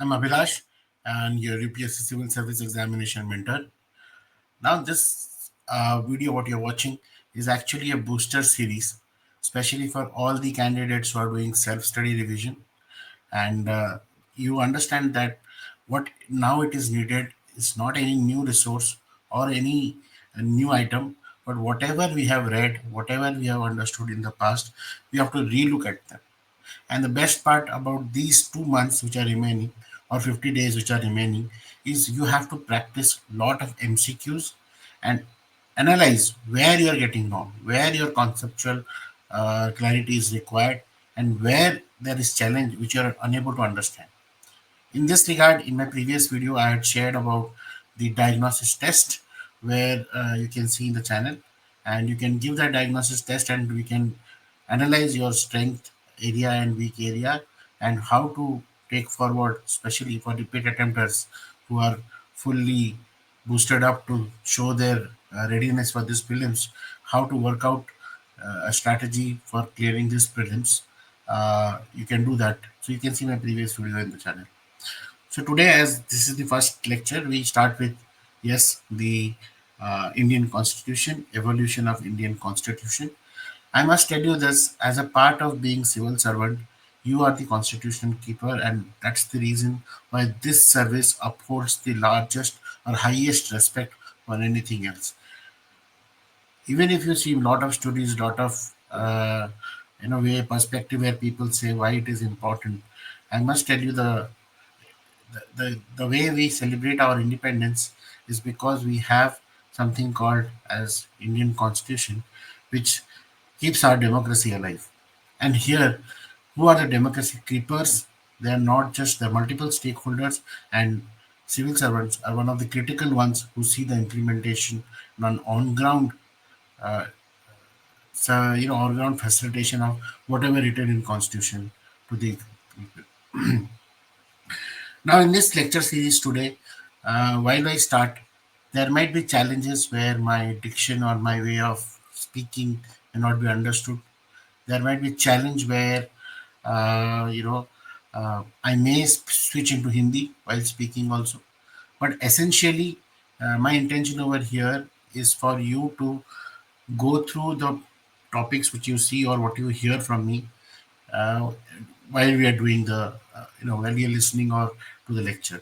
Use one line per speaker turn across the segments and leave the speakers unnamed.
I'm Abhilash, and your UPSC Civil Service Examination mentor. Now, this video, what you're watching, is actually a booster series, especially for all the candidates who are doing self-study revision. And you understand that what now it is needed is not any new resource or any new item, but whatever we have read, whatever we have understood in the past, we have to relook at them. And the best part about these 2 months which are remaining, or 50 days which are remaining, is you have to practice lot of MCQs and analyze where you are getting wrong, where your conceptual clarity is required, and where there is challenge which you are unable to understand. In this regard, in my previous video, I had shared about the diagnosis test where you can see in the channel, and you can give that diagnosis test and we can analyze your strength area and weak area and how to take forward, especially for repeat attempters who are fully boosted up to show their readiness for this prelims, how to work out a strategy for clearing this prelims. You can do that. So you can see my previous video in the channel. So today, as this is the first lecture, we start with the Indian Constitution, evolution of Indian Constitution. I must tell you this: as a part of being civil servant, you are the constitution keeper, and that's the reason why this service upholds the largest or highest respect for anything else. Even if you see a lot of studies, lot of way perspective where people say why it is important, I must tell you the way we celebrate our independence is because we have something called as Indian Constitution, which keeps our democracy alive. And here, who are the democracy keepers? They are not just the multiple stakeholders, and civil servants are one of the critical ones who see the implementation on ground, on ground facilitation of whatever written in constitution to the people. Now, in this lecture series today, while I start, there might be challenges where my diction or my way of speaking may not be understood. There might be challenge where, I may switch into Hindi while speaking also. But essentially, my intention over here is for you to go through the topics which you see or what you hear from me uh, while we are doing while you're listening or to the lecture.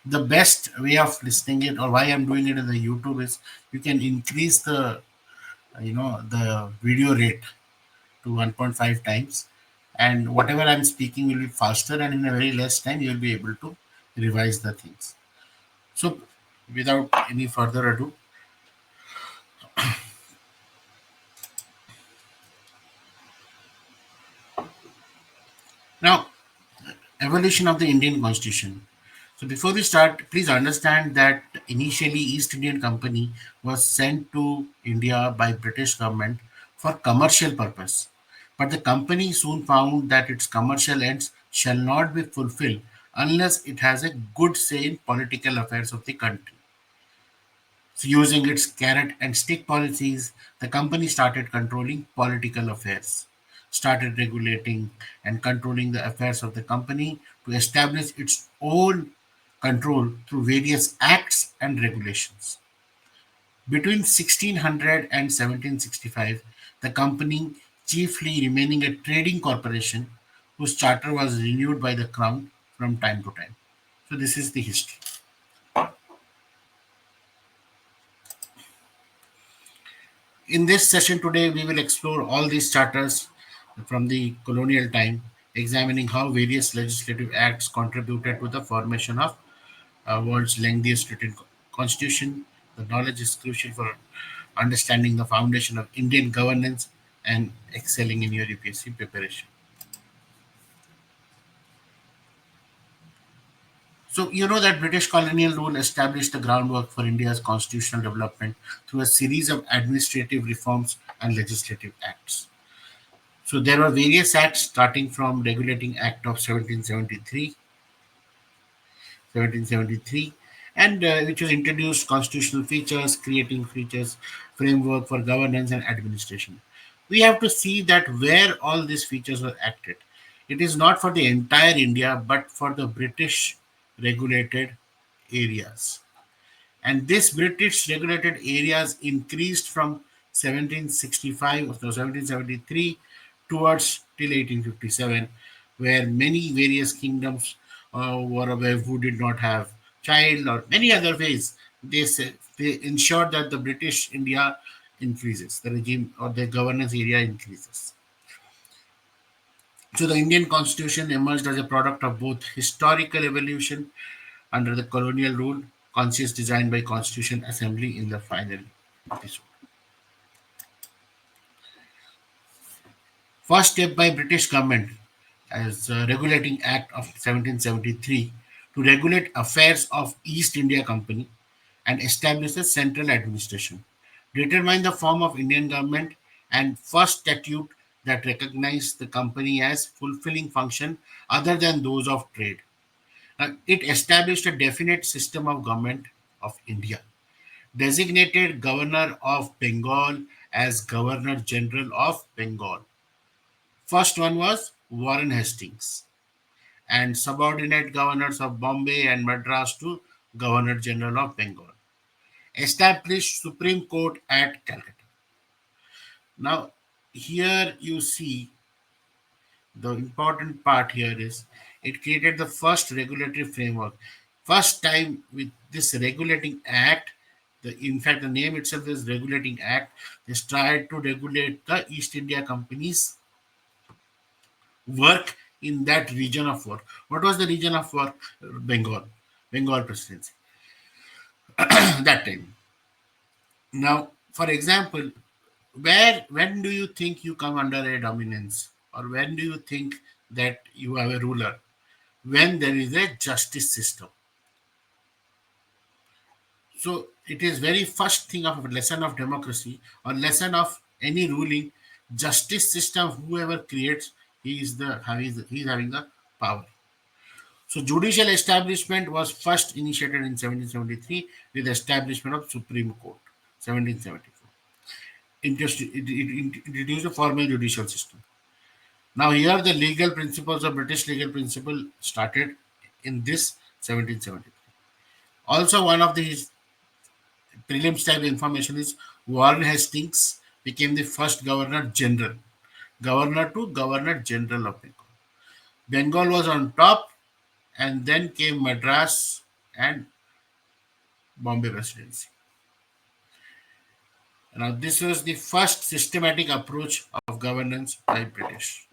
The best way of listening it or why I'm doing it in the YouTube is you can increase the video rate to 1.5 times, and whatever I'm speaking will be faster, and in a very less time you'll be able to revise the things. So without any further ado, now evolution of the Indian Constitution. So before we start, please understand that initially East Indian Company was sent to India by British government for commercial purpose. But the company soon found that its commercial ends shall not be fulfilled unless it has a good say in political affairs of the country. So using its carrot and stick policies, the company started controlling political affairs, started regulating and controlling the affairs of the company to establish its own control through various acts and regulations. Between 1600 and 1765, the company, chiefly remaining a trading corporation, whose charter was renewed by the crown from time to time. So this is the history. In this session today, we will explore all these charters from the colonial time, examining how various legislative acts contributed to the formation of world's lengthiest written constitution. The knowledge is crucial for understanding the foundation of Indian governance and excelling in your UPSC preparation. So, you know that British colonial rule established the groundwork for India's constitutional development through a series of administrative reforms and legislative acts. So there were various acts starting from Regulating Act of 1773, and which was introduced constitutional features, creating features, framework for governance and administration. We have to see that where all these features were acted. It is not for the entire India, but for the British. regulated areas. And this British regulated areas increased from 1765 or 1773 towards till 1857, where many various kingdoms were aware who did not have child or many other ways. They ensured that the British India increases, the regime or the governance area increases. So the Indian Constitution emerged as a product of both historical evolution under the colonial rule, conscious design by Constitution Assembly in the final episode. First step by British government as Regulating Act of 1773 to regulate affairs of East India Company and establish a central administration. Determine the form of Indian government and first statute that recognized the company as fulfilling function other than those of trade. It established a definite system of government of India, designated Governor of Bengal as Governor General of Bengal. First one was Warren Hastings, and subordinate governors of Bombay and Madras to Governor General of Bengal. Established Supreme Court at Calcutta. Now, here you see the important part here is it created the first regulatory framework. First time with this regulating act, in fact, the name itself is Regulating Act. They tried to regulate the East India Company's work in that region of work. What was the region of work? Bengal presidency that time. Now, for example, when do you think you come under a dominance, or when do you think that you have a ruler? When there is a justice system. So it is very first thing of a lesson of democracy or lesson of any ruling justice system. Whoever creates, he is having the power. So judicial establishment was first initiated in 1773 with the establishment of Supreme Court, 1774. It introduced a formal judicial system. Now here the legal principles of British legal principle started in this 1773. Also one of the prelims type information is Warren Hastings became the first Governor General, Governor to Governor General of Bengal. Bengal was on top, and then came Madras and Bombay Presidency. Now, this was the first systematic approach of governance by British.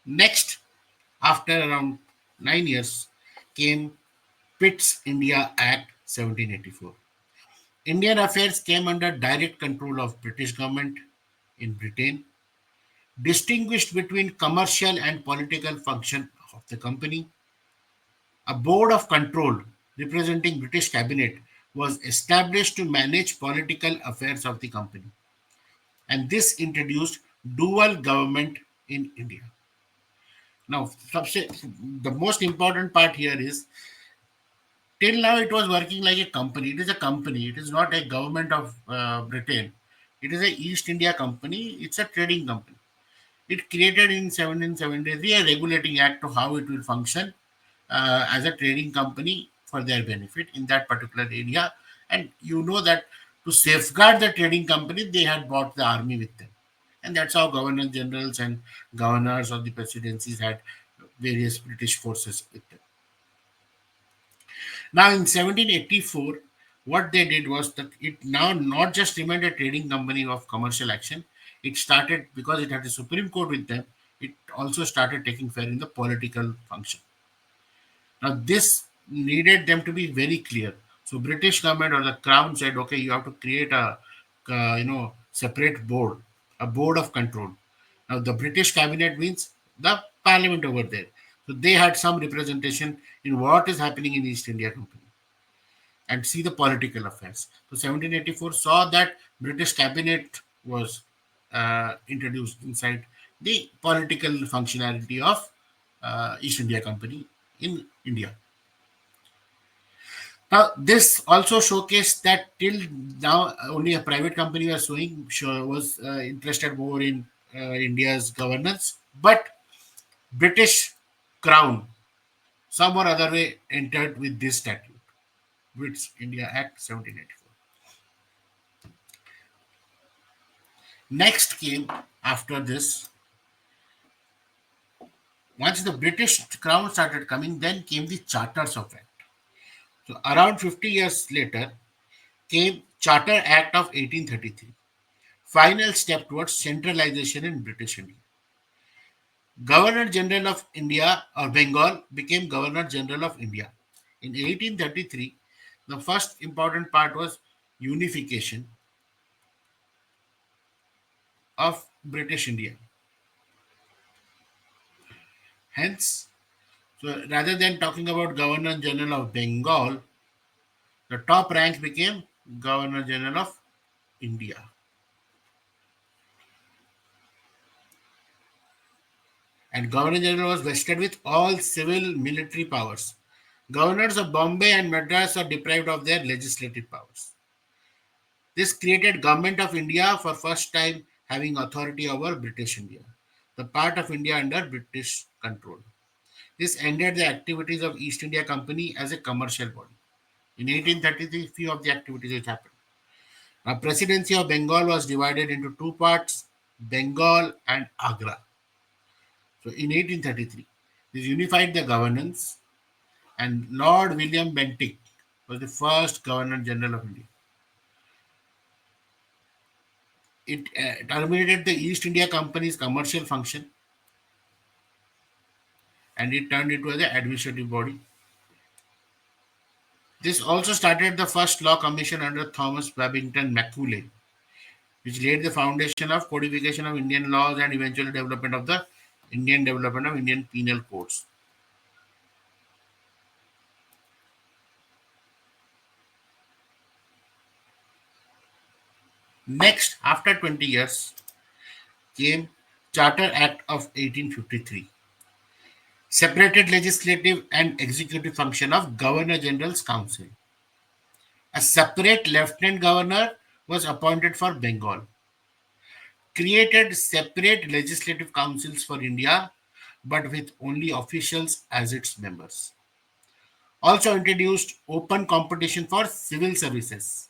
Next, after around 9 years, came Pitt's India Act 1784. Indian affairs came under direct control of British government in Britain, distinguished between commercial and political function of the company. A board of control representing British cabinet was established to manage political affairs of the company, and this introduced dual government in India. Now, the most important part here is till now it was working like a company. It is a company. It is not a government of Britain. It is a East India Company. It's a trading company. It created in 1773 a regulating act to how it will function as a trading company for their benefit in that particular area. And you know that to safeguard the trading company, they had brought the army with them. And that's how governor generals and governors of the presidencies had various British forces with them. Now, in 1784, what they did was that it now not just remained a trading company of commercial action, it started, because it had a Supreme Court with them, it also started taking part in the political function. Now, this needed them to be very clear. So, British government or the Crown said, okay, you have to create a, separate board, a board of control. Now, the British cabinet means the parliament over there. So, they had some representation in what is happening in East India Company and see the political affairs. So 1784 saw that British cabinet was introduced inside the political functionality of East India Company in India. Now, this also showcased that till now only a private company was interested more in India's governance, but British Crown some or other way entered with this statute, British India Act 1784. Next came after this, once the British crown started coming, then came the Charters of Act. So around 50 years later came Charter Act of 1833, final step towards centralization in British India. Governor General of India or Bengal became Governor General of India. In 1833, the first important part was unification of British India. Hence, so rather than talking about Governor General of Bengal, the top rank became Governor General of India. And Governor General was vested with all civil military powers. Governors of Bombay and Madras are deprived of their legislative powers. This created Government of India for first time having authority over British India, the part of India under British control. This ended the activities of East India Company as a commercial body. In 1833, few of the activities which happened. Now, Presidency of Bengal was divided into two parts, Bengal and Agra. So, in 1833, this unified the governance, and Lord William Bentinck was the first Governor General of India. It terminated the East India Company's commercial function and it turned into an administrative body. This also started the first law commission under Thomas Babington Macaulay, which laid the foundation of codification of Indian laws and eventual development of the Indian penal codes. Next, after 20 years, came Charter Act of 1853, separated legislative and executive function of Governor General's Council. A separate lieutenant governor was appointed for Bengal, created separate legislative councils for India, but with only officials as its members. Also introduced open competition for civil services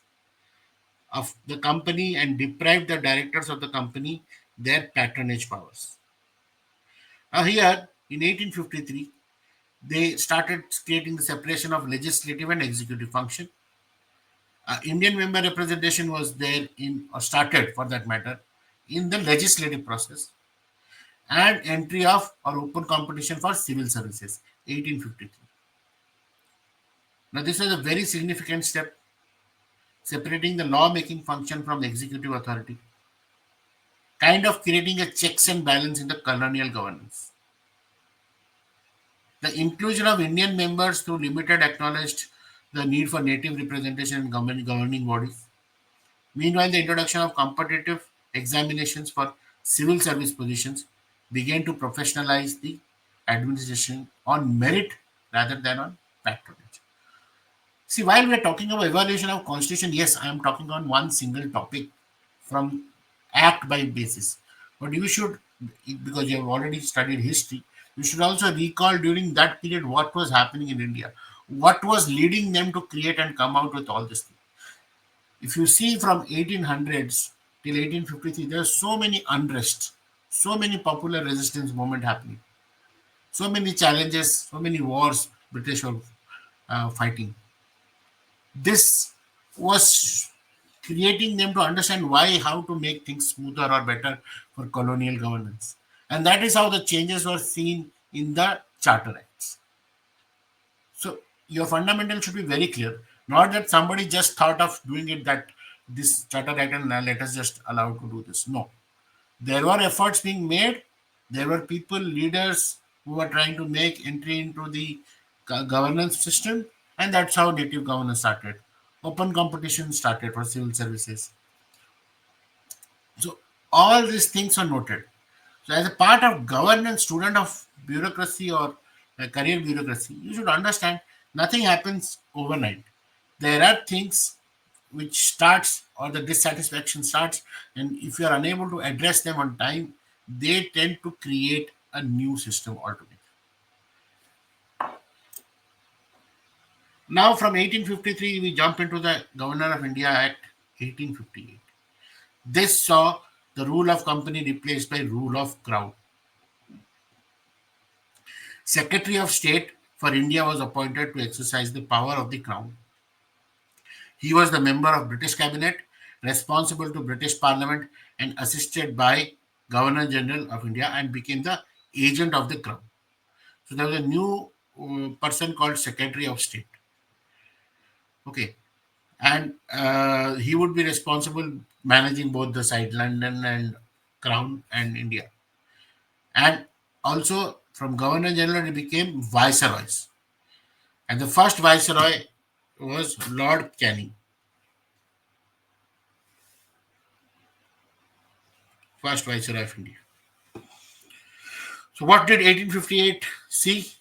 of the company and deprived the directors of the company their patronage powers. Now here, in 1853, they started creating the separation of legislative and executive function. Indian member representation was there in, or started for that matter, in the legislative process, and entry of or open competition for civil services, 1853. Now, this was a very significant step, separating the law-making function from the executive authority, kind of creating a checks and balance in the colonial governance. The inclusion of Indian members through limited acknowledged the need for native representation in governing bodies. Meanwhile, the introduction of competitive examinations for civil service positions began to professionalize the administration on merit rather than on patronage. See, while we are talking about evaluation of constitution, yes, I am talking on one single topic from act by basis. But you should, because you have already studied history, you should also recall during that period what was happening in India, what was leading them to create and come out with all this thing. If you see from 1800s till 1853, there are so many unrest, so many popular resistance movement happening, so many challenges, so many wars British were fighting. This was creating them to understand why, how to make things smoother or better for colonial governance. And that is how the changes were seen in the Charter Acts. So your fundamental should be very clear. Not that somebody just thought of doing it that this Charter Act and let us just allow to do this. No. There were efforts being made. There were people, leaders who were trying to make entry into the governance system. And that's how native governance started. Open competition started for civil services. So all these things are noted. So as a part of governance, student of bureaucracy or career bureaucracy, you should understand nothing happens overnight. There are things which starts or the dissatisfaction starts, and if you are unable to address them on time, they tend to create a new system altogether. Now, from 1853, we jump into the Governor of India Act 1858. This saw the rule of company replaced by rule of crown. Secretary of State for India was appointed to exercise the power of the crown. He was the member of British cabinet, responsible to British Parliament, and assisted by Governor General of India, and became the agent of the crown. So there was a new person called Secretary of State. Okay, and he would be responsible managing both the side London and Crown and India, and also from Governor General he became viceroys, and the first viceroy was Lord Canning, first viceroy of India. So what did 1858 see?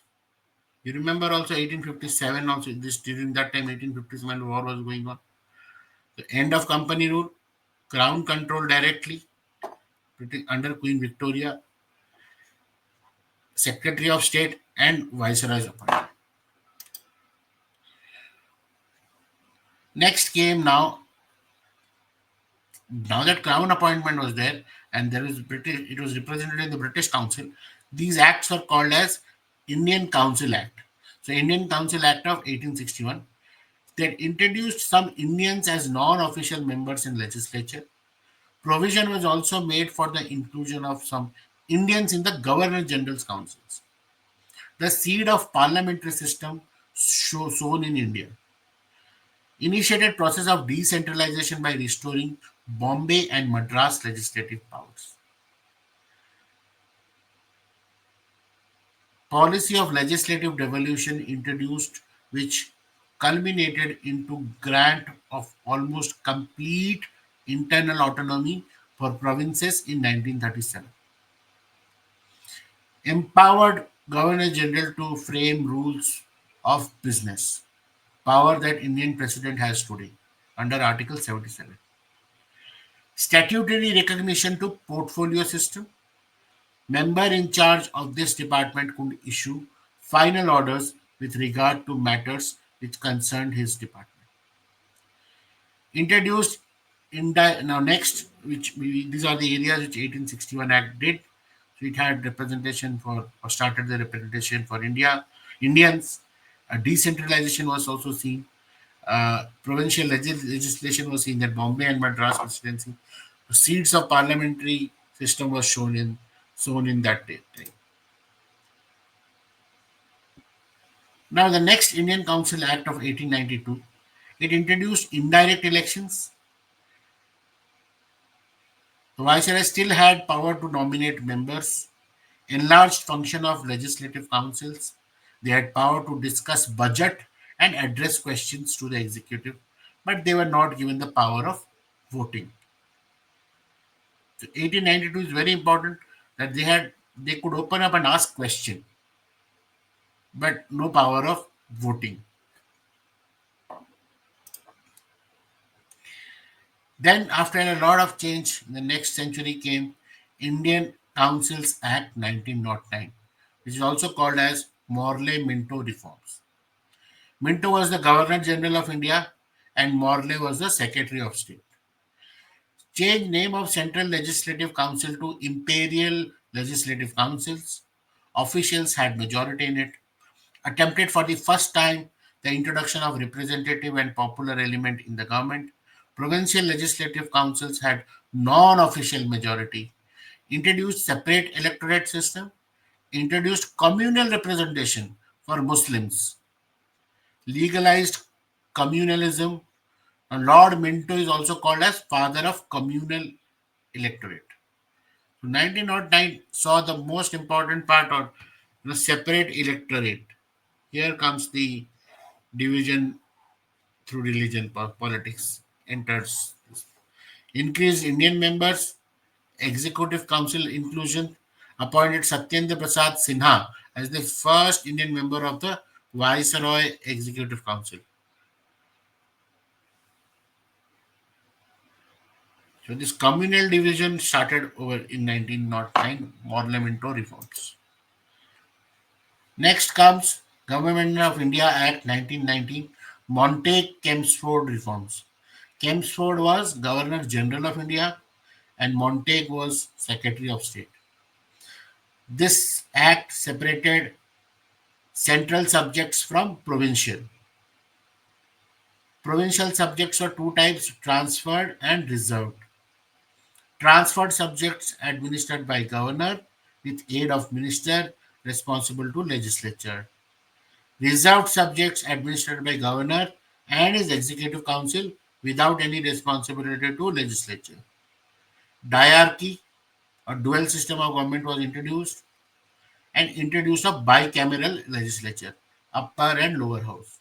You remember also 1857 also, this during that time 1857 war was going on. The end of company rule, crown control directly under Queen Victoria, Secretary of State and Viceroy's appointment. Next came now that crown appointment was there and there is British, it was represented in the British Council. These acts are called as Indian Council Act. So Indian Council Act of 1861 that introduced some Indians as non-official members in legislature. Provision was also made for the inclusion of some Indians in the Governor General's councils. The seed of parliamentary system sown in India. Initiated process of decentralization by restoring Bombay and Madras legislative powers. Policy of legislative devolution introduced, which culminated into grant of almost complete internal autonomy for provinces in 1937. Empowered Governor General to frame rules of business, power that Indian President has today under Article 77. Statutory recognition to portfolio system. Member in charge of this department could issue final orders with regard to matters which concerned his department. Introduced now next, these are the areas which 1861 Act did. So it had representation for or started the representation for Indians. Decentralization was also seen. Provincial legislation was seen that Bombay and Madras presidency. The seeds of parliamentary system was shown in that day. Now the next Indian Council Act of 1892, it introduced indirect elections. The Viceroy still had power to nominate members, enlarged function of legislative councils. They had power to discuss budget and address questions to the executive, but they were not given the power of voting. So 1892 is very important that they could open up and ask question, but no power of voting. Then, after a lot of change, the next century came Indian Councils Act 1909, which is also called as Morley-Minto reforms. Minto was the Governor General of India and Morley was the Secretary of State. Change name of Central Legislative Council to Imperial Legislative Councils. Officials had majority in it. Attempted for the first time the introduction of representative and popular element in the government. Provincial legislative councils had non-official majority. Introduced separate electorate system. Introduced communal representation for Muslims. Legalized communalism. And Lord Minto is also called as father of communal electorate. So 1909 saw the most important part of the separate electorate. Here comes the division through religion politics enters. Increased Indian members, Executive Council inclusion, appointed Satyendra Prasad Sinha as the first Indian member of the Viceroy Executive Council. So this communal division started over in 1909, Parliamentary reforms. Next comes Government of India Act 1919, Montague-Chelmsford reforms. Chelmsford was Governor General of India and Montague was Secretary of State. This act separated central subjects from provincial. Provincial subjects are two types: transferred and reserved. Transferred subjects administered by governor with aid of minister responsible to legislature. Reserved subjects administered by governor and his executive council without any responsibility to legislature. Diarchy, a dual system of government, was introduced and introduced a bicameral legislature, upper and lower house,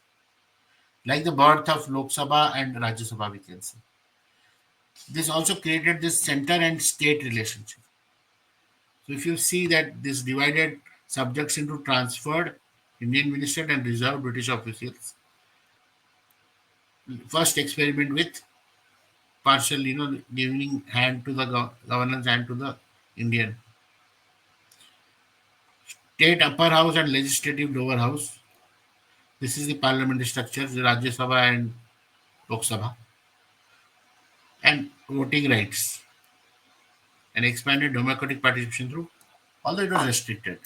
like the birth of Lok Sabha and Rajya Sabha, we can say. This also created this center and state relationship. So if you see that this divided subjects into transferred Indian minister and reserved British officials, first experiment with partial, giving hand to the governance and to the Indian state upper house and legislative lower house. This is the parliamentary structures, the Rajya Sabha and Lok Sabha, and voting rights and expanded democratic participation through, although it was restricted.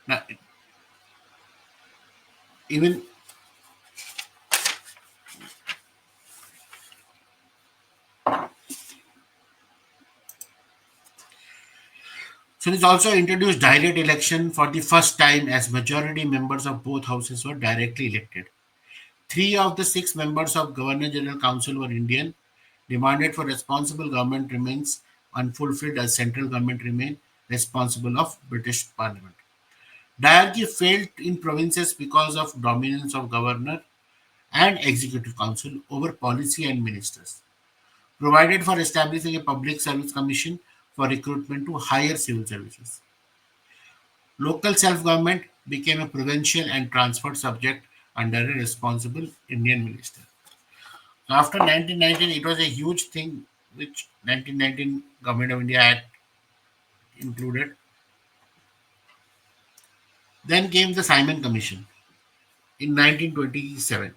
Now, even so, this also introduced direct election for the first time as majority members of both houses were directly elected. Three of the six members of Governor General Council were Indian, demanded for responsible government remains unfulfilled as central government remain responsible of British Parliament. Diarchy failed in provinces because of dominance of governor and executive council over policy and ministers. Provided for establishing a public service commission for recruitment to higher civil services. Local self-government became a provincial and transferred subject under a responsible Indian minister. So after 1919, it was a huge thing which 1919 Government of India Act included. Then came the Simon Commission in 1927.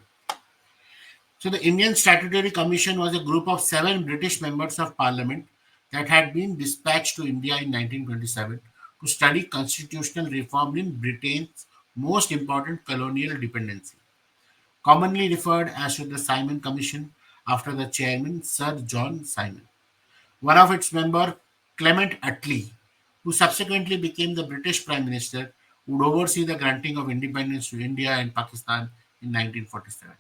So the Indian Statutory Commission was a group of seven British members of Parliament that had been dispatched to India in 1927 to study constitutional reform in Britain's most important colonial dependency, commonly referred as to the Simon Commission after the chairman Sir John Simon. One of its members, Clement Attlee, who subsequently became the British Prime Minister, would oversee the granting of independence to India and Pakistan in 1947.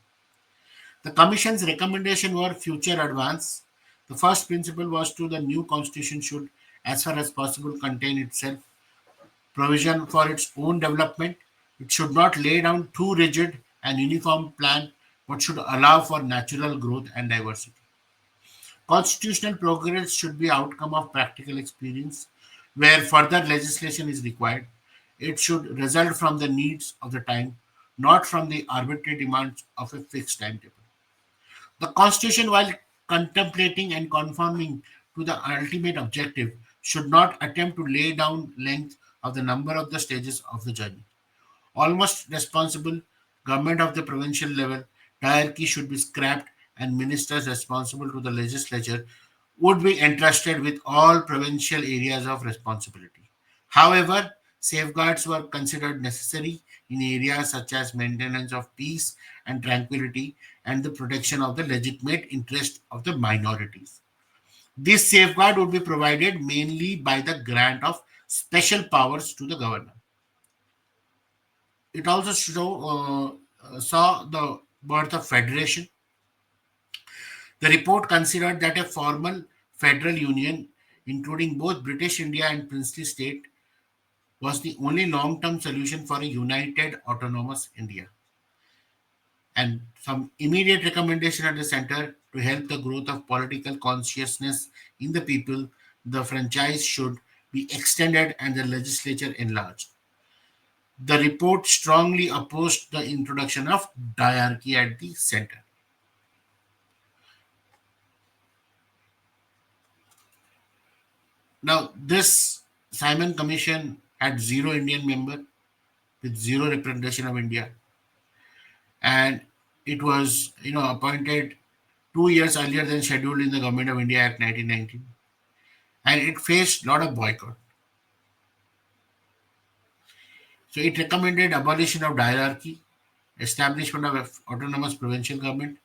The Commission's recommendation were future advance. The first principle was to the new constitution should, as far as possible, contain itself provision for its own development. It should not lay down too rigid and uniform plan, but should allow for natural growth and diversity. Constitutional progress should be outcome of practical experience, where further legislation is required. It should result from the needs of the time, not from the arbitrary demands of a fixed timetable. The Constitution, while contemplating and conforming to the ultimate objective, should not attempt to lay down length of the number of the stages of the journey. Almost responsible government of the provincial level, hierarchy should be scrapped and ministers responsible to the legislature would be entrusted with all provincial areas of responsibility. However, safeguards were considered necessary in areas such as maintenance of peace and tranquility and the protection of the legitimate interest of the minorities. This safeguard would be provided mainly by the grant of special powers to the governor. It also saw the birth of federation. The report considered that a formal federal union, including both British India and princely state, was the only long-term solution for a united autonomous India. And some immediate recommendation at the center to help the growth of political consciousness in the people, the franchise should be extended and the legislature enlarged. The report strongly opposed the introduction of diarchy at the center. Now, this Simon Commission had zero Indian member with zero representation of India, and it was appointed 2 years earlier than scheduled in the Government of India Act 1919, and it faced a lot of boycott. So it recommended abolition of hierarchy, establishment of autonomous provincial government,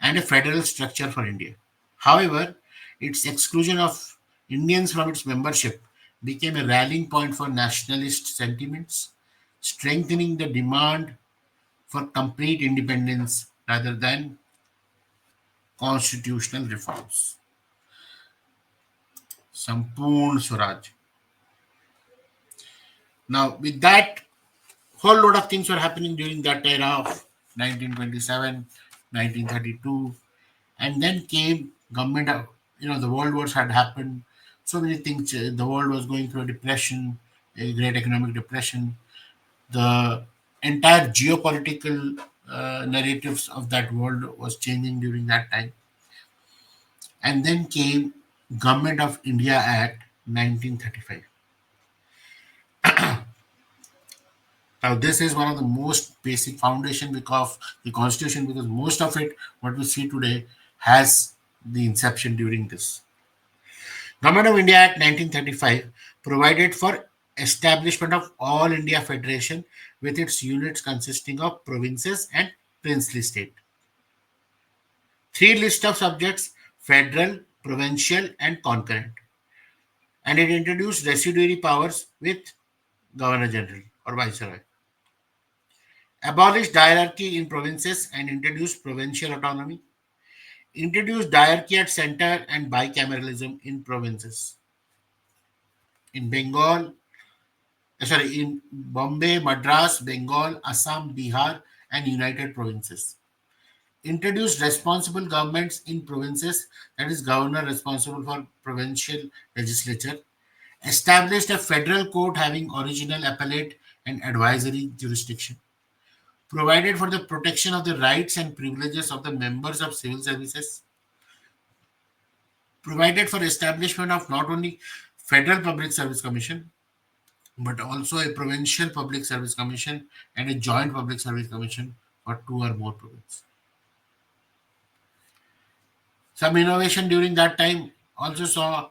and a federal structure for India. However, its exclusion of Indians from its membership became a rallying point for nationalist sentiments, strengthening the demand for complete independence rather than constitutional reforms. Sampurn Swaraj. Now, with that, whole lot of things were happening during that era of 1927, 1932, and then came government of, the world wars had happened, so many things. The world was going through a depression, a great economic depression. The entire geopolitical narratives of that world was changing during that time, and then came Government of India Act 1935. Now, this is one of the most basic foundation because the constitution, because most of it, what we see today, has the inception during this. Government of India Act 1935 provided for establishment of All India Federation with its units consisting of provinces and princely state. Three list of subjects: federal, provincial, and concurrent. And it introduced residuary powers with Governor General or Viceroy. Abolished hierarchy in provinces and introduced provincial autonomy. Introduced hierarchy at center and bicameralism in provinces. In Bengal, in Bombay, Madras, Bengal, Assam, Bihar, and United Provinces. Introduced responsible governments in provinces, that is, governor responsible for provincial legislature. Established a federal court having original appellate and advisory jurisdiction. Provided for the protection of the rights and privileges of the members of civil services. Provided for establishment of not only Federal Public Service Commission, but also a provincial public service commission and a joint public service commission for two or more provinces. Some innovation during that time also saw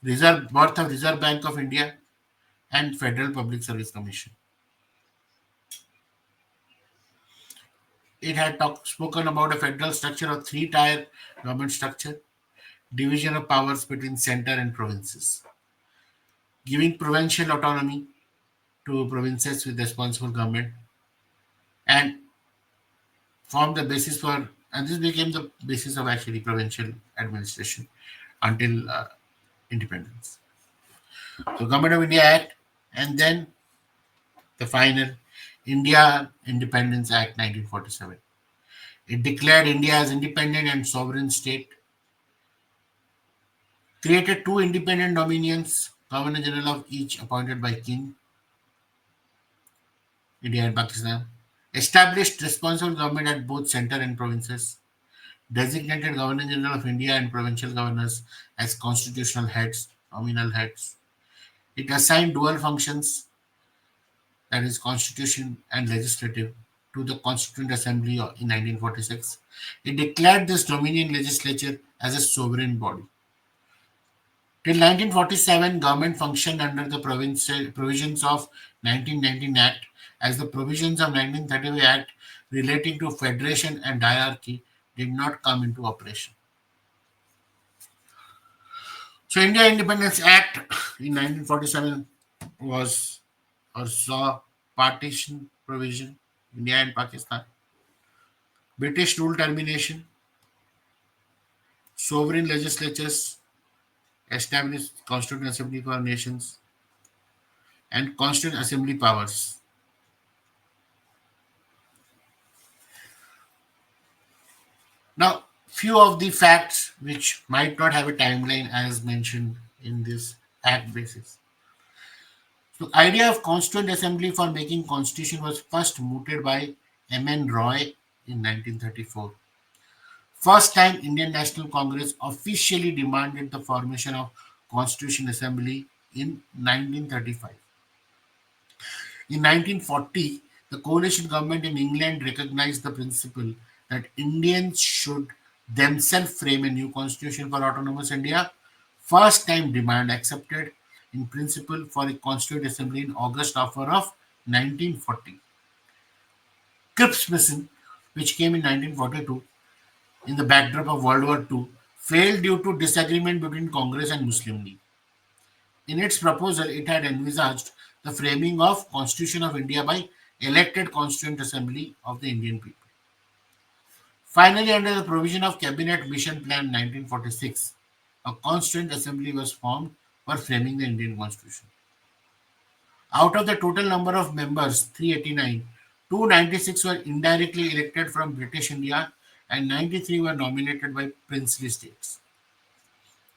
Reserve birth of Reserve Bank of India and Federal Public Service Commission. It had spoken about a federal structure of three-tier government structure, division of powers between center and provinces, giving provincial autonomy to provinces with responsible government, and formed the basis for, and this became the basis of actually provincial administration until independence. So, Government of India Act, and then the final India Independence Act 1947. It declared India as independent and sovereign state, created two independent dominions, Governor General of each appointed by King, India and Pakistan, established responsible government at both center and provinces, designated Governor General of India and provincial governors as constitutional heads, nominal heads. It assigned dual functions, that is, constitution and legislative, to the Constituent Assembly in 1946. It declared this Dominion legislature as a sovereign body. Till 1947, government functioned under the provisions of 1919 Act as the provisions of 1935 Act relating to federation and hierarchy did not come into operation. So India Independence Act in 1947 was or saw partition provision, India and Pakistan, British rule termination, sovereign legislatures, established Constituent Assembly for nations, and Constituent Assembly powers. Now, few of the facts which might not have a timeline as mentioned in this act basis. So, idea of Constituent Assembly for making constitution was first mooted by M.N. Roy in 1934. First time Indian National Congress officially demanded the formation of Constitution Assembly in 1935. In 1940, the coalition government in England recognized the principle that Indians should themselves frame a new constitution for autonomous India. First time demand accepted in principle for a constituent assembly in August of 1940. Cripps mission, which came in 1942 in the backdrop of World War II, failed due to disagreement between Congress and Muslim League. In its proposal, it had envisaged the framing of Constitution of India by elected Constituent Assembly of the Indian people. Finally, under the provision of Cabinet Mission Plan 1946, a Constituent Assembly was formed for framing the Indian Constitution. Out of the total number of members, 389, 296 were indirectly elected from British India and 93 were nominated by princely states.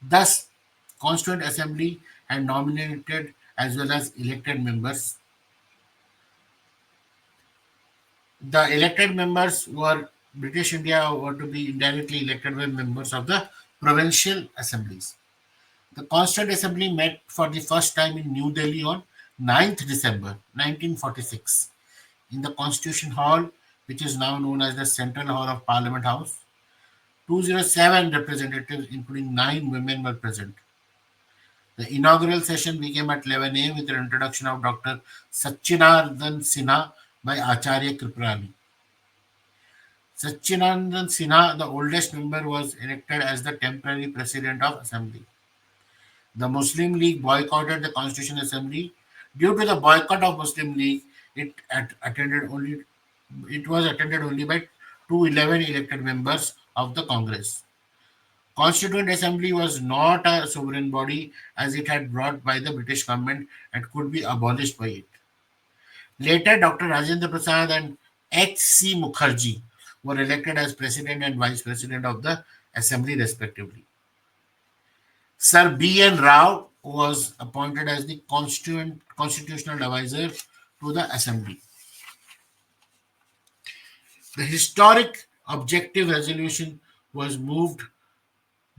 Thus, Constituent Assembly had nominated as well as elected members. The elected members were British India were to be indirectly elected by members of the provincial assemblies. The Constituent Assembly met for the first time in New Delhi on 9th December 1946 in the Constitution Hall, which is now known as the Central Hall of Parliament House. 207 representatives, including 9 women, were present. The inaugural session began at 11 a.m. with the introduction of Dr. Satchinandan Sinha by Acharya Kripalani. Satchinandan Sinha, the oldest member, was elected as the temporary president of Assembly. The Muslim League boycotted the Constitution Assembly. Due to the boycott of Muslim League, it was attended only by 211 elected members of the Congress. Constituent Assembly was not a sovereign body as it had brought by the British government and could be abolished by it. Later, Dr. Rajendra Prasad and H.C. Mukherjee were elected as President and Vice President of the Assembly respectively. Sir B.N. Rao was appointed as the constitutional advisor to the Assembly. The historic objective resolution was moved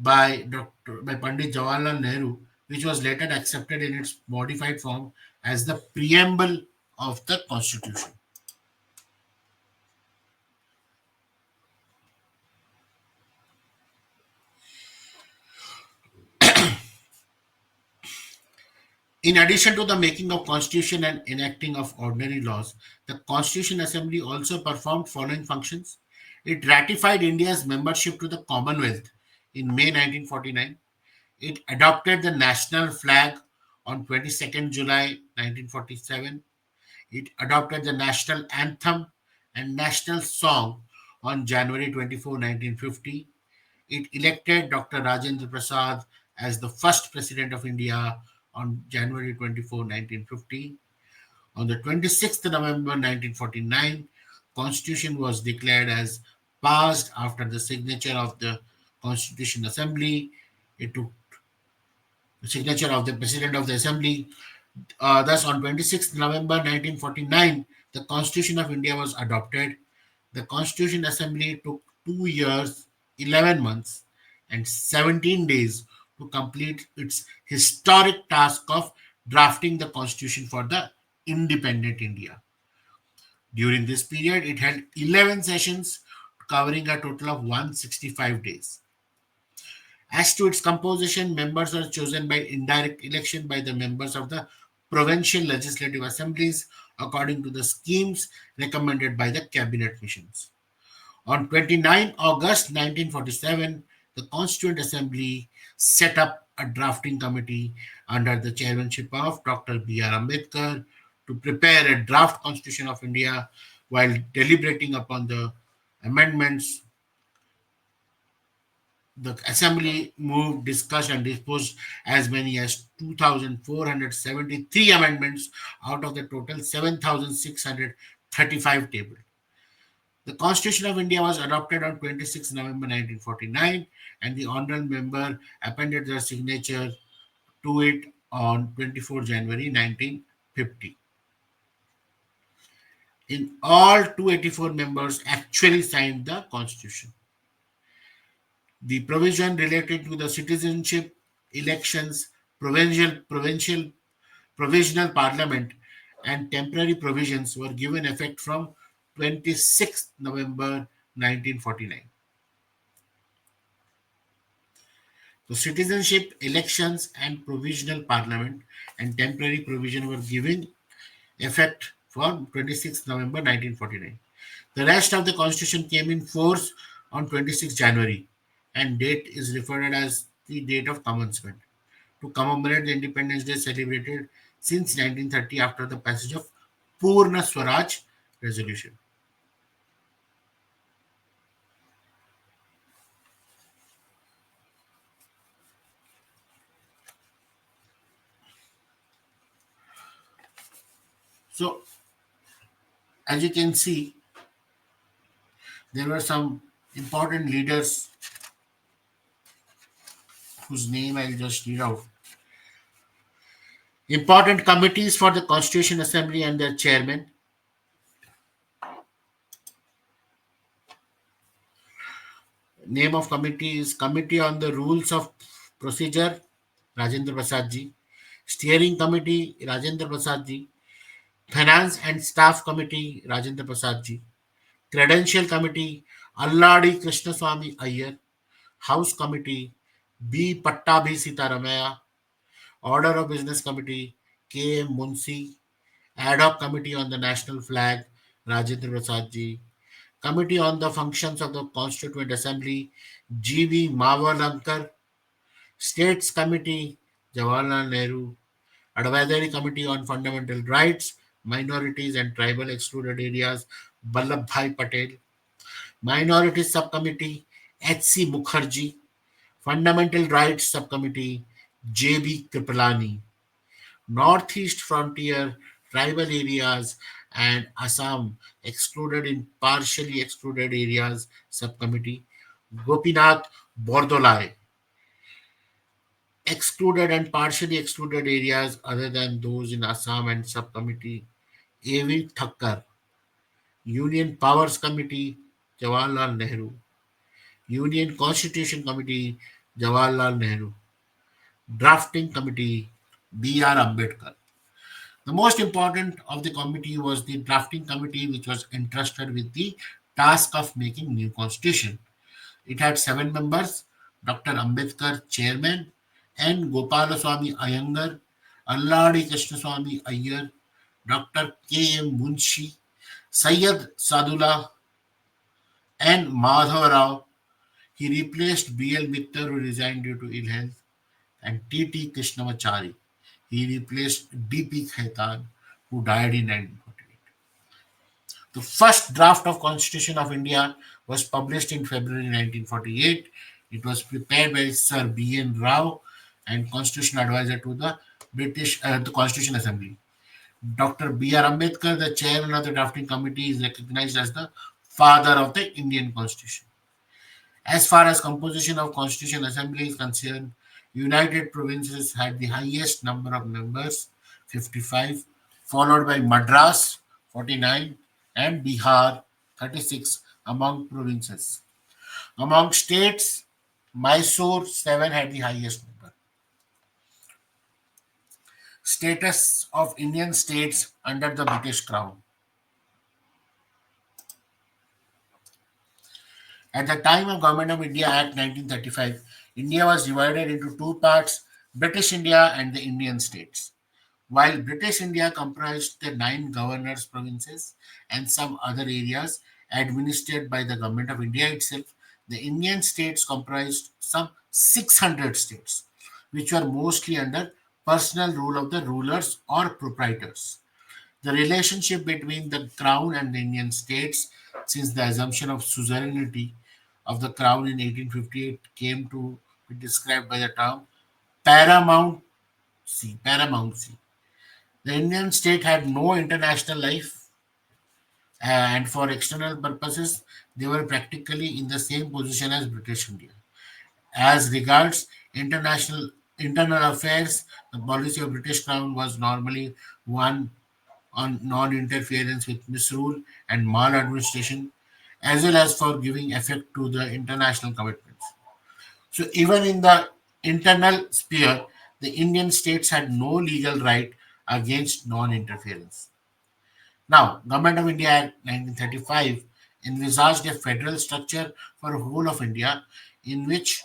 by Pandit Jawaharlal Nehru, which was later accepted in its modified form as the preamble of the Constitution. In addition to the making of constitution and enacting of ordinary laws, the Constitution Assembly also performed following functions. It ratified India's membership to the Commonwealth in May 1949. It adopted the national flag on 22nd July 1947. It adopted the national anthem and national song on January 24, 1950. It elected Dr. Rajendra Prasad as the first President of India on January 24, 1950. On the 26th November 1949, Constitution was declared as passed after the signature of the Constitution Assembly. It took the signature of the President of the Assembly. Thus, on 26th November 1949, the Constitution of India was adopted. The Constitution Assembly took 2 years, 11 months, and 17 days to complete its historic task of drafting the Constitution for the independent India. During this period, it held 11 sessions covering a total of 165 days. As to its composition, members were chosen by indirect election by the members of the provincial legislative assemblies according to the schemes recommended by the cabinet missions. On 29 August 1947, the Constituent Assembly set up a drafting committee under the chairmanship of Dr. B.R. Ambedkar to prepare a draft Constitution of India. While deliberating upon the amendments, the Assembly moved, discussed, and disposed as many as 2,473 amendments out of the total 7,635 tabled. The Constitution of India was adopted on 26 November 1949, and the honorable member appended their signature to it on 24 January 1950. In all, 284 members actually signed the Constitution. The provision related to the citizenship, elections, provincial provisional parliament and temporary provisions were given effect from 26th November 1949. So citizenship, elections, and provisional parliament and temporary provision were given effect from 26th November 1949. The rest of the constitution came in force on 26 January, and date is referred as the date of commencement to commemorate the Independence Day celebrated since 1930 after the passage of Purna Swaraj resolution. So, as you can see, there were some important leaders whose name I'll just read out. Important committees for the Constitution Assembly and their chairman. Name of committee is Committee on the Rules of Procedure, Rajendra Prasad ji. Steering Committee, Rajendra Prasad ji. Finance and Staff Committee, Rajendra Prasad ji. Credential Committee, Alladi Krishnaswamy Iyer. House Committee, B. Pattabhi Sitaramaya. Order of Business Committee, K. M. Munshi. Ad hoc Committee on the National Flag, Rajendra Prasad ji. Committee on the Functions of the Constituent Assembly, G. V. Mavalankar. States Committee, Jawaharlal Nehru. Advisory Committee on Fundamental Rights, Minorities and Tribal Excluded Areas, Vallabhbhai Patel. Minorities Subcommittee, H. C. Mukherjee. Fundamental Rights Subcommittee, J. B. Kripalani. Northeast Frontier, Tribal Areas, and Assam Excluded in Partially Excluded Areas Subcommittee, Gopinath Bordolai. Excluded and partially excluded areas other than those in Assam and Subcommittee, A.V. Thakkar. Union Powers Committee, Jawaharlal Nehru. Union Constitution Committee, Jawaharlal Nehru. Drafting Committee, B.R. Ambedkar. The most important of the committee was the drafting committee, which was entrusted with the task of making new constitution. It had 7 members: Dr. Ambedkar, chairman, N. Gopalaswamy Iyengar, Alladi Krishnaswamy Iyer, Dr. K. M. Munshi, Sayyid Sadullah, and Madhav Rao. He replaced B. L. Mittal, who resigned due to ill health, and T. T. Krishnamachari. He replaced D. P. Khaitan, who died in 1948. The first draft of Constitution of India was published in February 1948. It was prepared by Sir B. N. Rao and Constitutional Advisor to the Constitution Assembly. Dr. B. R. Ambedkar, the chairman of the drafting committee, is recognized as the father of the Indian Constitution. As far as composition of Constitution Assembly is concerned, United Provinces had the highest number of members, 55, followed by Madras, 49, and Bihar, 36 among provinces. Among states, Mysore, 7 had the highest number. Status of Indian states under the British Crown. At the time of Government of India Act 1935, India was divided into two parts, British India and the Indian states. While British India comprised the 9 governors' provinces and some other areas administered by the Government of India itself, the Indian states comprised some 600 states, which were mostly under personal rule of the rulers or proprietors. The relationship between the Crown and the Indian states since the assumption of suzerainty of the Crown in 1858 came to be described by the term paramount paramountcy. The Indian state had no international life, and for external purposes, they were practically in the same position as British India. As regards internal affairs, the policy of British Crown was normally one on non-interference with misrule and maladministration, as well as for giving effect to the international commitments. So even in the internal sphere, the Indian states had no legal right against non-interference. Now, Government of India Act 1935 envisaged a federal structure for whole of India in which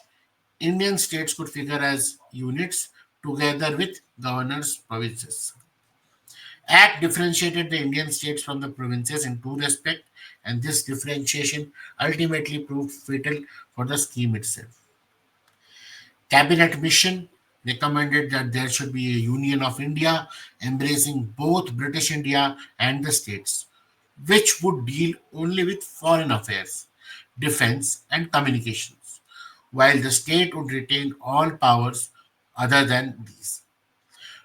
Indian states could figure as units together with governors' provinces. Act differentiated the Indian states from the provinces in two respects, and this differentiation ultimately proved fatal for the scheme itself. Cabinet mission recommended that there should be a Union of India embracing both British India and the states, which would deal only with foreign affairs, defense, and communications, while the state would retain all powers other than these.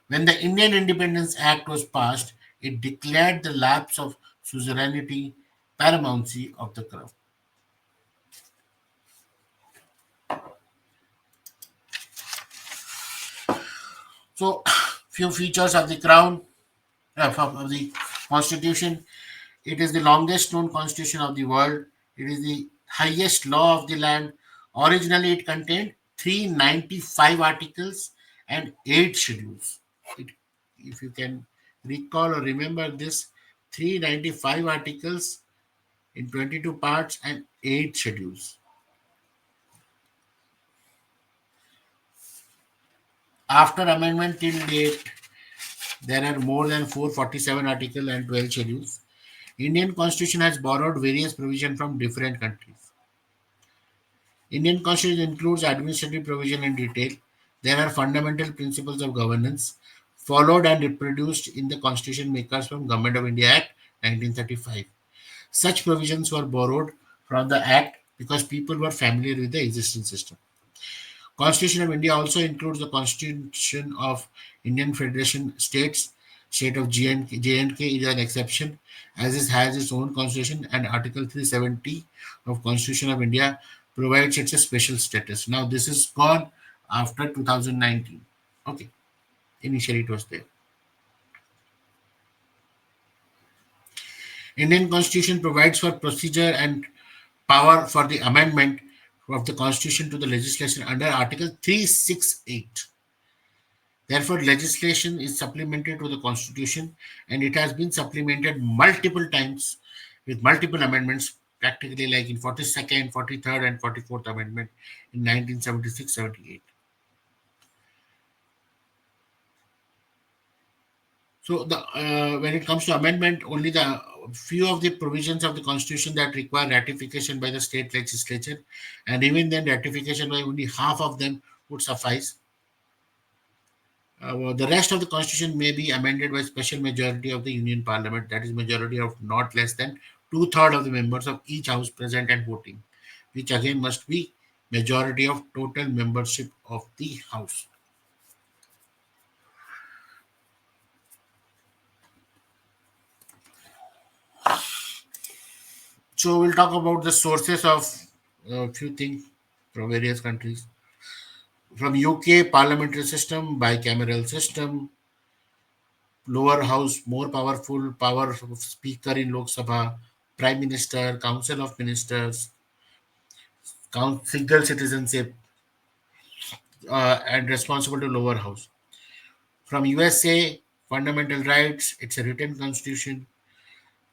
When the Indian Independence Act was passed, it declared the lapse of suzerainty, paramountcy of the crown. So, few features of the crown of the constitution. It is the longest known constitution of the world. It is the highest law of the land. Originally, it contained 395 articles and 8 schedules. It, if you can recall or remember this, 395 articles in 22 parts and 8 schedules. After amendment till date, there are more than 447 articles and 12 schedules. Indian constitution has borrowed various provisions from different countries. Indian constitution includes administrative provision in detail. There are fundamental principles of governance followed and reproduced in the constitution makers from Government of India Act 1935. Such provisions were borrowed from the act because people were familiar with the existing system. Constitution of India also includes the Constitution of Indian Federation States. State of J&K is an exception, as it has its own constitution, and Article 370 of Constitution of India provides it a special status. Now, this is gone after 2019. Okay, initially it was there. Indian Constitution provides for procedure and power for the amendment of the Constitution to the legislation under Article 368. Therefore, legislation is supplemented to the Constitution, and it has been supplemented multiple times with multiple amendments, practically like in 42nd, 43rd, and 44th Amendment in 1976-78. So, when it comes to amendment, only the few of the provisions of the Constitution that require ratification by the state legislature, and even then, ratification by only half of them would suffice. The rest of the constitution may be amended by special majority of the Union Parliament, that is, majority of not less than two-thirds of the members of each house present and voting, which again must be majority of total membership of the house. So we'll talk about the sources of a few things from various countries. From UK, parliamentary system, bicameral system, lower house, more powerful, power of speaker in Lok Sabha, prime minister, council of ministers, single citizenship, and responsible to lower house. From USA, fundamental rights, it's a written constitution,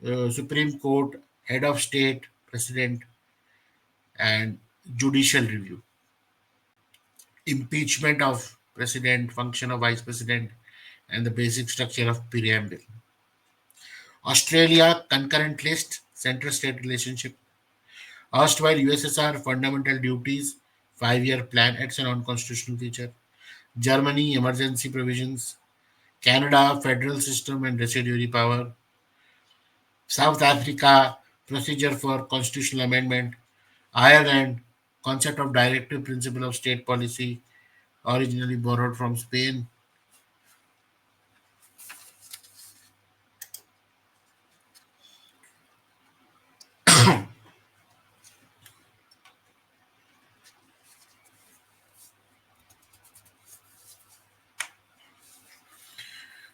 Supreme Court, head of state, president, and judicial review. Impeachment of president, function of vice president, and the basic structure of preamble. Australia, concurrent list, center-state relationship. Erstwhile USSR, fundamental duties, 5-year plan, it's a non-constitutional feature. Germany, emergency provisions. Canada, federal system and residuary power. South Africa, procedure for constitutional amendment. Ireland, concept of directive principle of state policy, originally borrowed from Spain.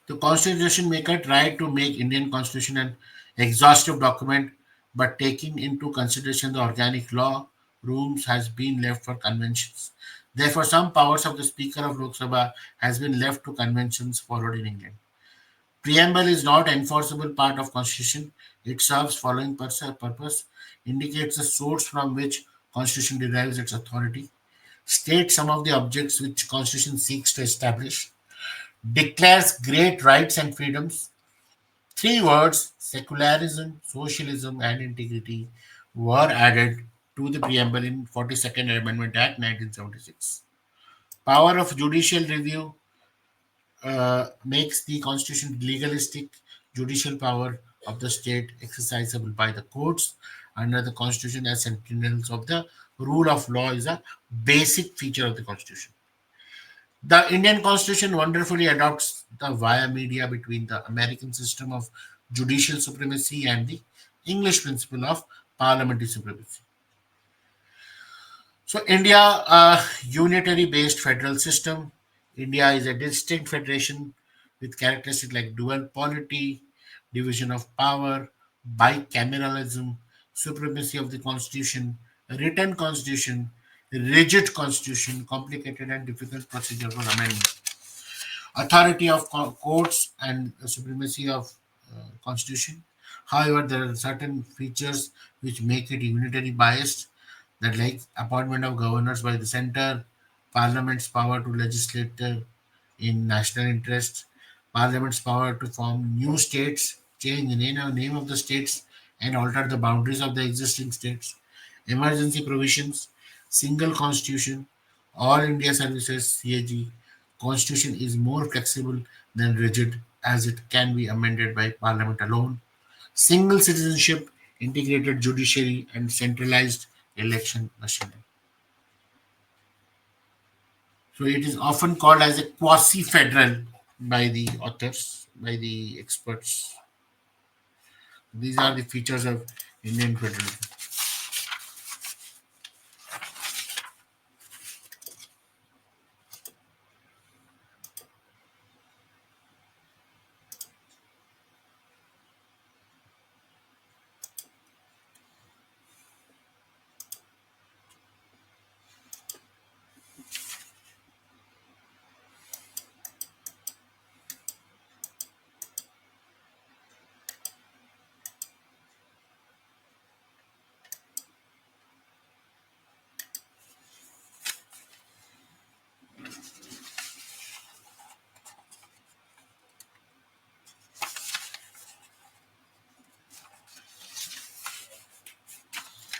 The constitution maker tried to make Indian constitution an exhaustive document, but taking into consideration the organic law, rooms has been left for conventions. Therefore, some powers of the Speaker of Lok Sabha has been left to conventions followed in England. Preamble is not enforceable part of Constitution. It serves following purpose, indicates the source from which Constitution derives its authority, states some of the objects which Constitution seeks to establish, declares great rights and freedoms. Three words, secularism, socialism, and integrity, were added to the preamble in 42nd Amendment Act 1976. Power of judicial review makes the constitution legalistic. Judicial power of the state exercisable by the courts under the constitution as sentinels of the rule of law is a basic feature of the constitution. The Indian constitution wonderfully adopts the via media between the American system of judicial supremacy and the English principle of parliamentary supremacy. So India, a unitary-based federal system. India is a distinct federation with characteristics like dual polity, division of power, bicameralism, supremacy of the constitution, written constitution, rigid constitution, complicated and difficult procedure for amendment, authority of courts, and supremacy of constitution. However, there are certain features which make it unitary biased, that like appointment of governors by the center, parliament's power to legislate in national interest, parliament's power to form new states, change the name of the states, and alter the boundaries of the existing states, emergency provisions, single constitution, all India services CAG. Constitution is more flexible than rigid as it can be amended by parliament alone. Single citizenship, integrated judiciary, and centralized election machinery. So it is often called as a quasi-federal by the authors, by the experts. These are the features of Indian federalism.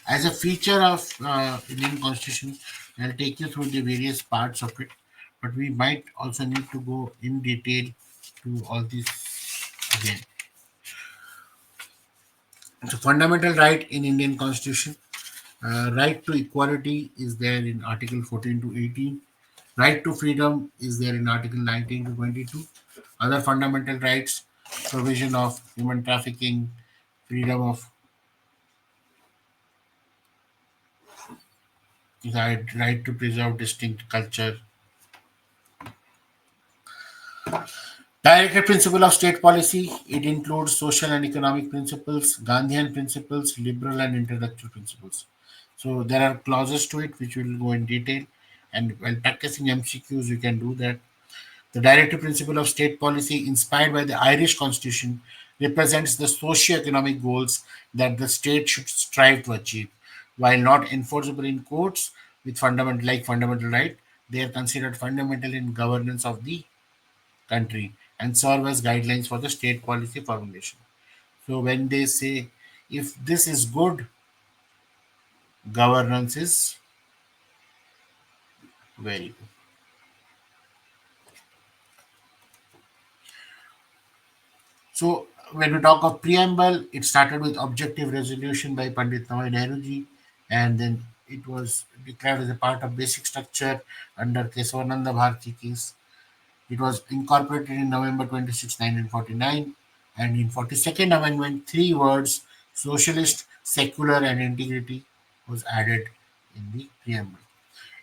As a feature of Indian Constitution, I'll take you through the various parts of it, but we might also need to go in detail to all these again. So, fundamental right in Indian Constitution, right to equality is there in Article 14 to 18. Right to freedom is there in Article 19 to 22. Other fundamental rights, provision of human trafficking, freedom of right to preserve distinct culture. Directive principle of state policy, it includes social and economic principles, Gandhian principles, liberal and intellectual principles. So there are clauses to it which will go in detail, and while practicing MCQs, you can do that. The directive principle of state policy, inspired by the Irish constitution, represents the socio-economic goals that the state should strive to achieve. While not enforceable in courts with fundamental right, they are considered fundamental in governance of the country and serve as guidelines for the state policy formulation. So when they say if this is good, governance is very good. So when we talk of preamble, it started with objective resolution by Pandit Nawai Nehruji, and then it was declared as a part of basic structure under Kesavananda Bharati case. It was incorporated in November 26, 1949, and in 42nd Amendment, three words, socialist, secular, and integrity, was added in the preamble.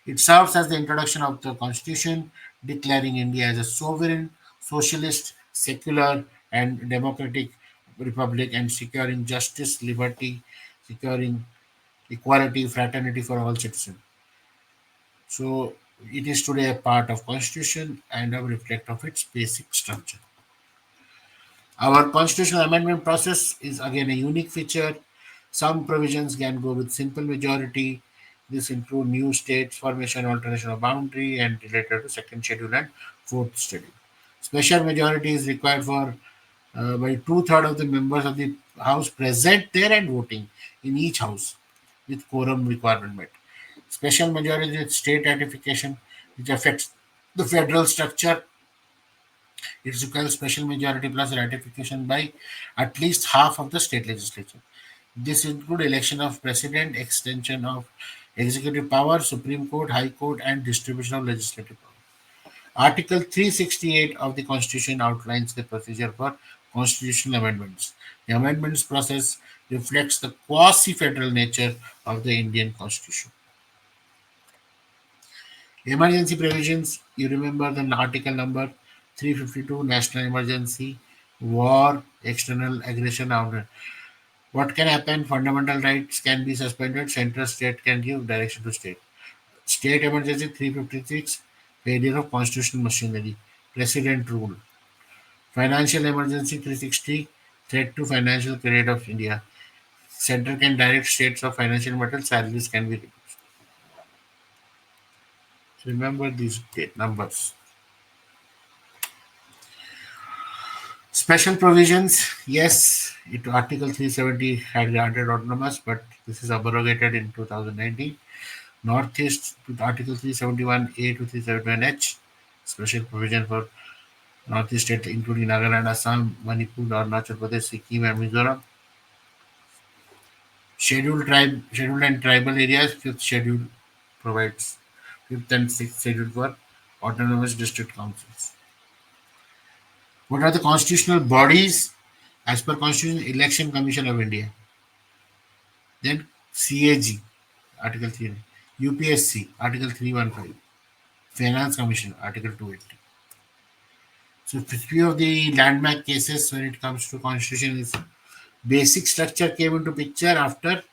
It serves as the introduction of the Constitution, declaring India as a sovereign, socialist, secular, and democratic republic, and securing justice, liberty, securing equality, fraternity for all citizens. So It is today a part of Constitution and a reflect of its basic structure. Our constitutional amendment process is again a unique feature. Some provisions can go with simple majority. This include new states, formation, alteration of boundary, and related to second schedule and fourth schedule. Special majority is required for by two-thirds of the members of the house present there and voting in each house with quorum requirement met. Special majority is state ratification, which affects the federal structure. It requires special majority plus ratification by at least half of the state legislature. This includes election of president, extension of executive power, Supreme Court, High Court, and distribution of legislative power. Article 368 of the Constitution outlines the procedure for constitutional amendments. The amendments process reflects the quasi-federal nature of the Indian Constitution. Emergency provisions, you remember the article number 352, national emergency, war, external aggression. What can happen? Fundamental rights can be suspended, central state can give direction to state. State emergency 356, failure of constitutional machinery, president rule. Financial emergency 360, threat to financial period of India. Center can direct states of financial matters, salaries can be reduced. Remember these numbers. Special provisions, yes, it Article 370 had granted autonomous, but this is abrogated in 2019. Northeast with Article 371A to 371H, special provision for Northeast state including Nagaland, Assam, Manipur, Arunachal Pradesh, Sikkim, and Mizoram. Scheduled and tribal areas, fifth schedule provides fifth and sixth schedule for autonomous district councils. What are the constitutional bodies? As per Constitution, Election Commission of India. Then CAG, Article 3. UPSC, Article 315. Finance Commission, Article 280. So few of the landmark cases when it comes to Constitution is basic structure came into picture after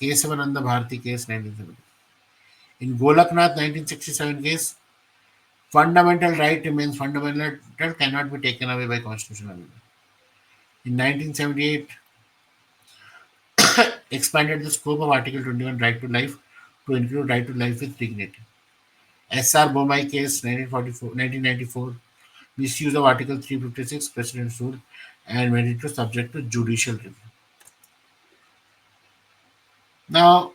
Kesavananda Bharati case 1970. In Golaknath 1967 case, fundamental right remains fundamental, cannot be taken away by constitutional amendment. In 1978, expanded the scope of Article 21 right to life to include right to life with dignity. SR Bombay case 1994, misuse of Article 356 President's rule and when it was subject to judicial review. Now,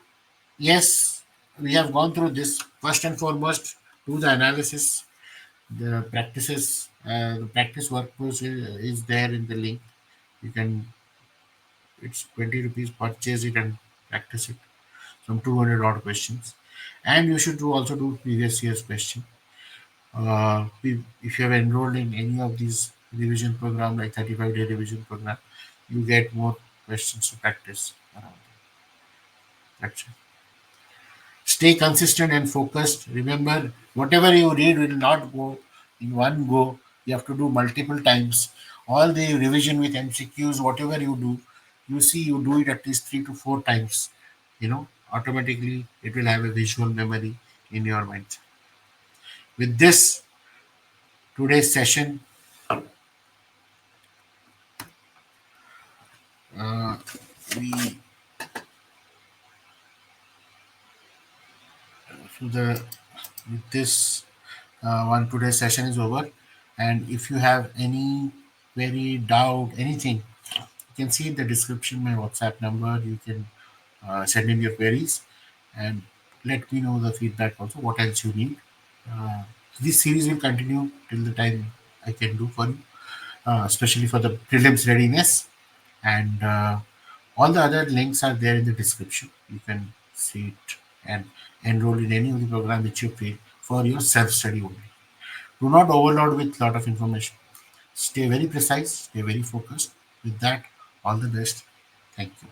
yes, we have gone through this. First and foremost, do the analysis, the practices, the practice workbook is there in the link. You can, it's 20 rupees, purchase it and practice it. Some 200 odd questions. And you should also do previous year's question. If you have enrolled in any of these revision program, like 35-day revision program, you get more questions to practice around. That's it. Stay consistent and focused. Remember, whatever you read will not go in one go. You have to do multiple times. All the revision with MCQs, whatever you do, you see you do it at least 3 to 4 times. Automatically it will have a visual memory in your mind. With this, today's session, uh, we the with this one today's session is over. And if you have any query, doubt, anything, you can see in the description my WhatsApp number. You can send in your queries and let me know the feedback also. What else you need? Uh, this series will continue till the time I can do for you, especially for the prelims readiness. And all the other links are there in the description. You can see it and enroll in any of the program which you feel for your self-study only. Do not overload with lot of information. Stay very precise, stay very focused. With that, all the best. Thank you.